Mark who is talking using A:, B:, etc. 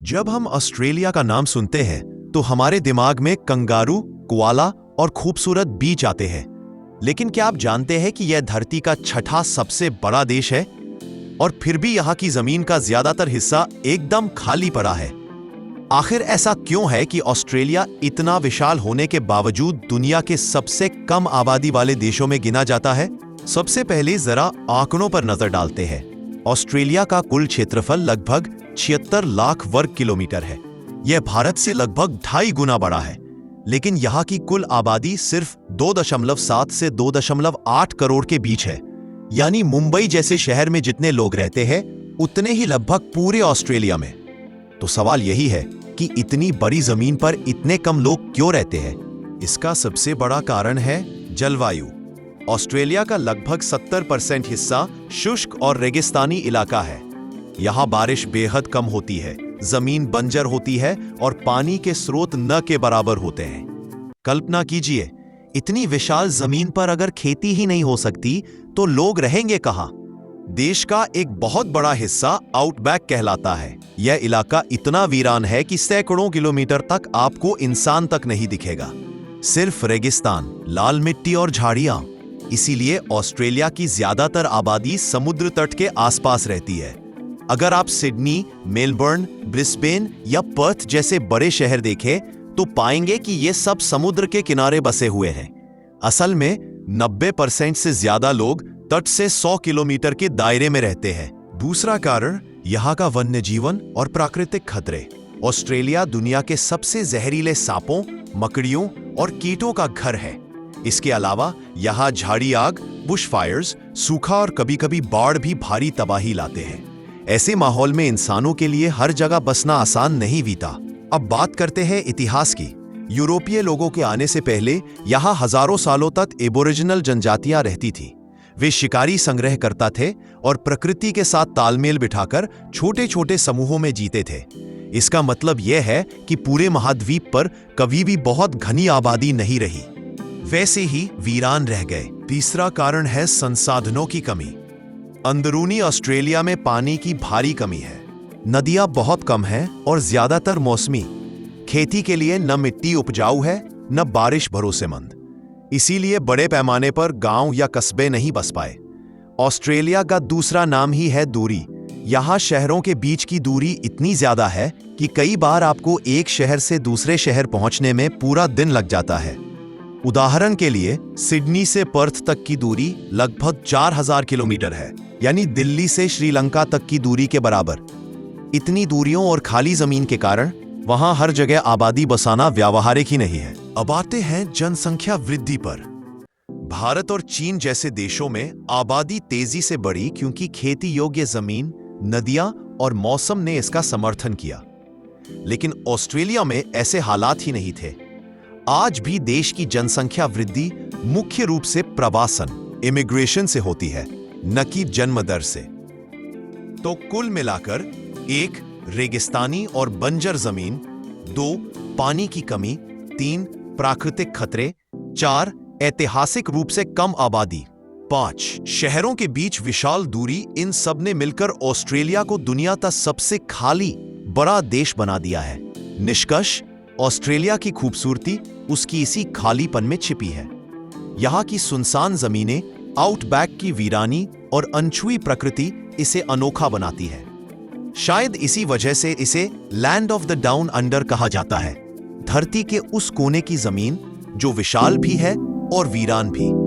A: जब हम ऑस्ट्रेलिया का नाम सुनते हैं तो हमारे दिमाग में कंगारू, कोआला और खूबसूरत बीच आते हैं। लेकिन क्या आप जानते हैं कि यह धरती का छठा सबसे बड़ा देश है और फिर भी यहाँ की जमीन का ज्यादातर हिस्सा एकदम खाली पड़ा है। आखिर ऐसा क्यों है कि ऑस्ट्रेलिया इतना विशाल होने के बावजूद दुनिया के सबसे कम आबादी वाले देशों में गिना जाता है? सबसे पहले जरा आंकड़ों पर नजर डालते हैं। ऑस्ट्रेलिया का कुल क्षेत्रफल लगभग 76 लाख वर्ग किलोमीटर है। यह भारत से लगभग 2.5 गुना बड़ा है, लेकिन यहाँ की कुल आबादी सिर्फ 2.7 से 2.8 करोड़ के बीच है। यानी मुंबई जैसे शहर में जितने लोग रहते हैं उतने ही लगभग पूरे ऑस्ट्रेलिया में। तो सवाल यही है कि इतनी बड़ी जमीन पर इतने कम लोग क्यों रहते हैं? इसका सबसे बड़ा कारण है जलवायु। ऑस्ट्रेलिया का लगभग 70% हिस्सा शुष्क और रेगिस्तानी इलाका है। यहाँ बारिश बेहद कम होती है, जमीन बंजर होती है और पानी के स्रोत न के बराबर होते हैं। कल्पना कीजिए, इतनी विशाल जमीन पर अगर खेती ही नहीं हो सकती तो लोग रहेंगे कहाँ? देश का एक बहुत बड़ा हिस्सा आउटबैक कहलाता है। यह इलाका इतना वीरान है कि सैकड़ों किलोमीटर तक आपको इंसान तक नहीं दिखेगा, सिर्फ रेगिस्तान, लाल मिट्टी और झाड़ियां। इसीलिए ऑस्ट्रेलिया की ज्यादातर आबादी समुद्र तट के आसपास रहती है। अगर आप सिडनी, मेलबर्न, ब्रिस्बेन या पर्थ जैसे बड़े शहर देखें तो पाएंगे कि ये सब समुद्र के किनारे बसे हुए हैं। असल में 90% से ज्यादा लोग तट से 100 किलोमीटर के दायरे में रहते हैं। दूसरा कारण यहाँ का वन्य जीवन और प्राकृतिक खतरे। ऑस्ट्रेलिया दुनिया के सबसे जहरीले सांपों, मकड़ियों और कीटों का घर है। इसके अलावा यहाँ झाड़ी आग, बुशफायर्स, सूखा और कभी-कभी बाढ़ भी भारी तबाही लाते हैं। ऐसे माहौल में इंसानों के लिए हर जगह बसना आसान नहीं बीता। अब बात करते हैं इतिहास की। यूरोपीय लोगों के आने से पहले यहाँ हजारों सालों तक एबोरिजिनल जनजातियां रहती थी। वे शिकारी संग्रह करता थे और प्रकृति के साथ तालमेल बिठाकर छोटे-छोटे समूहों में जीते थे। इसका मतलब यह है कि पूरे महाद्वीप पर कभी भी बहुत घनी आबादी नहीं रही, वैसे ही वीरान रह गए। तीसरा कारण है संसाधनों की कमी। अंदरूनी ऑस्ट्रेलिया में पानी की भारी कमी है। नदियां बहुत कम हैं और ज्यादातर मौसमी। खेती के लिए न मिट्टी उपजाऊ है न बारिश भरोसेमंद। इसीलिए बड़े पैमाने पर गांव या कस्बे नहीं बस पाए। ऑस्ट्रेलिया का दूसरा नाम ही है दूरी। यहाँ शहरों के बीच की दूरी इतनी ज्यादा है कि कई बार आपको एक शहर से दूसरे शहर पहुंचने में पूरा दिन लग जाता है। उदाहरण के लिए सिडनी से पर्थ तक की दूरी लगभग 4000 किलोमीटर है, यानी दिल्ली से श्रीलंका तक की दूरी के बराबर। इतनी दूरियों और खाली जमीन के कारण वहां हर जगह आबादी बसाना व्यावहारिक ही नहीं है। अब आते हैं जनसंख्या वृद्धि पर। भारत और चीन जैसे देशों में आबादी तेजी से बढ़ी क्योंकि खेती योग्य जमीन, नदियां और मौसम ने इसका समर्थन किया। लेकिन ऑस्ट्रेलिया में ऐसे हालात ही नहीं थे। आज भी देश की जनसंख्या वृद्धि मुख्य रूप से प्रवासन, इमिग्रेशन से होती है, न कि जन्म दर से। तो कुल मिलाकर 1. रेगिस्तानी और बंजर जमीन, 2. पानी की कमी, 3. प्राकृतिक खतरे, 4. ऐतिहासिक रूप से कम आबादी, 5. शहरों के बीच विशाल दूरी। इन सब ने मिलकर ऑस्ट्रेलिया को दुनिया का सबसे खाली बड़ा देश बना दिया है। निष्कर्ष, ऑस्ट्रेलिया की खूबसूरती उसकी इसी खालीपन में छिपी है। यहाँ की सुनसान जमीनें, आउटबैक की वीरानी और अनछुई प्रकृति इसे अनोखा बनाती है। शायद इसी वजह से इसे land of the down under कहा जाता है। धरती के उस कोने की जमीन जो विशाल भी है और वीरान भी।